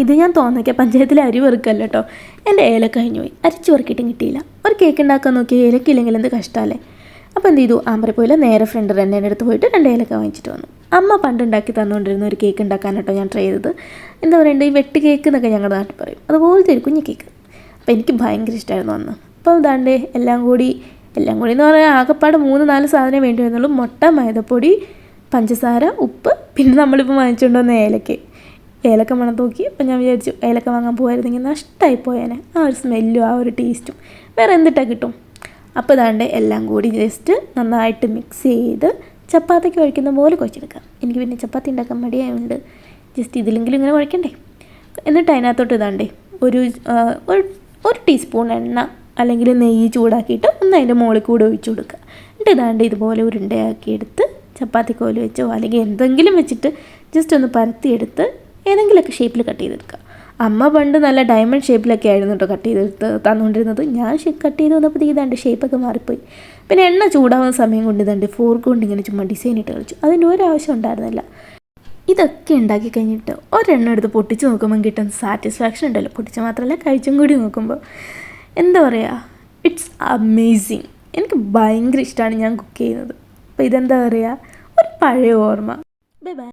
ഇത് ഞാൻ തോന്നിക്കുക പഞ്ചായത്തിലെ അരി വെറുക്കല്ല കേട്ടോ. എൻ്റെ ഏലക്ക കഴിഞ്ഞു പോയി, അരിച്ച് വെറുക്കിയിട്ടും കിട്ടിയില്ല. ഒരു കേക്ക് ഉണ്ടാക്കാൻ നോക്കിയാൽ ഏലക്കില്ലെങ്കിൽ എന്ത് കഷ്ടമല്ലേ. അപ്പോൾ എന്ത് ചെയ്തു, ആമ്പറ നേരെ ഫ്രണ്ട് എൻ്റെ അടുത്ത് പോയിട്ട് 2 ഏലക്ക വാങ്ങിച്ചിട്ട് വന്നു. അമ്മ പണ്ട് ഉണ്ടാക്കി തന്നുകൊണ്ടിരുന്ന ഒരു കേക്ക് ഉണ്ടാക്കാൻ കേട്ടോ ഞാൻ ട്രൈ ചെയ്തത്. എന്താ പറയണ്ടത്, ഈ വെട്ട് കേക്ക് എന്നൊക്കെ ഞങ്ങളുടെ നാട്ടിൽ പറയും, അതുപോലത്തെ ഒരു കുഞ്ഞു കേക്ക്. അപ്പോൾ എനിക്ക് ഭയങ്കര ഇഷ്ടമായിരുന്നു അന്ന്. അപ്പോൾ ഇതാണ്ട് എല്ലാം കൂടി എന്ന് പറയാൻ ആകെപ്പാട് 3-4 സാധനം വേണ്ടി വരുന്നുള്ളൂ. മുട്ട, മൈദപ്പൊടി, പഞ്ചസാര, ഉപ്പ്, പിന്നെ നമ്മളിപ്പോൾ വാങ്ങിച്ചുകൊണ്ട് വന്ന ഏലക്ക മണം നോക്കി. അപ്പോൾ ഞാൻ വിചാരിച്ചു ഏലക്ക വാങ്ങാൻ പോകുമായിരുന്നെങ്കിൽ നഷ്ടമായി പോയേനെ. ആ ഒരു സ്മെല്ലും ആ ഒരു ടേസ്റ്റും വേറെ എന്തിട്ടാണ് കിട്ടും. അപ്പോൾ ഇതാണ്ട് എല്ലാം കൂടി ജസ്റ്റ് നന്നായിട്ട് മിക്സ് ചെയ്ത് ചപ്പാത്തിക്ക് കുഴക്കുന്ന പോലെ കുഴച്ചെടുക്കാം. എനിക്ക് പിന്നെ ചപ്പാത്തി ഉണ്ടാക്കാൻ മടിയായതുകൊണ്ട് ജസ്റ്റ് ഇതിലെങ്കിലും ഇങ്ങനെ കുഴക്കണ്ടേ. എന്നിട്ട് അതിനകത്തോട്ട് ഇതാണ്ടേ ഒരു ടീസ്പൂൺ എണ്ണ അല്ലെങ്കിൽ നെയ്യ് ചൂടാക്കിയിട്ട് ഒന്ന് അതിൻ്റെ മുകളിൽ കൂടെ ഒഴിച്ചു കൊടുക്കുക. എന്നിട്ട് ഇതാണ്ട് ഇതുപോലെ ഉരുണ്ടയാക്കിയെടുത്ത് ചപ്പാത്തിക്കോല് വെച്ചോ അല്ലെങ്കിൽ എന്തെങ്കിലും വെച്ചിട്ട് ജസ്റ്റ് ഒന്ന് പരത്തിയെടുത്ത് ഏതെങ്കിലുമൊക്കെ ഷേപ്പിൽ കട്ട് ചെയ്തെടുക്കുക. അമ്മ പണ്ട് നല്ല ഡയമണ്ട് ഷേപ്പിലൊക്കെ ആയിരുന്നു കേട്ടോ കട്ട് ചെയ്തെടുത്ത് തന്നുകൊണ്ടിരുന്നത്. ഞാൻ കട്ട് ചെയ്ത് വന്നപ്പോൾ ഇതാണ്ട് ഷേപ്പൊക്കെ മാറിപ്പോയി. പിന്നെ എണ്ണ ചൂടാവുന്ന സമയം കൊണ്ട് ഇതാണ്ട് ഫോർക്ക് കൊണ്ട് ഇങ്ങനെ ചുമ്മാ ഡിസൈൻ ഇട്ട് കളിച്ചു. അതിൻ്റെ ഒരാവശ്യം ഉണ്ടായിരുന്നില്ല. ഇതൊക്കെ ഉണ്ടാക്കി കഴിഞ്ഞിട്ട് ഒരെണ്ണം എടുത്ത് പൊട്ടിച്ച് നോക്കുമ്പോൾ കിട്ടുന്ന സാറ്റിസ്ഫാക്ഷൻ ഉണ്ടല്ലോ, പൊട്ടിച്ച് മാത്രമല്ല കഴിച്ചും കൂടി നോക്കുമ്പോൾ എന്താ പറയുക, ഇറ്റ്സ് അമേസിങ്. എനിക്ക് ഭയങ്കര ഇഷ്ടമാണ് ഞാൻ കുക്ക് ചെയ്യുന്നത്. അപ്പോൾ ഇതെന്താ പറയുക, ഒരു പഴയ ഓർമ്മ.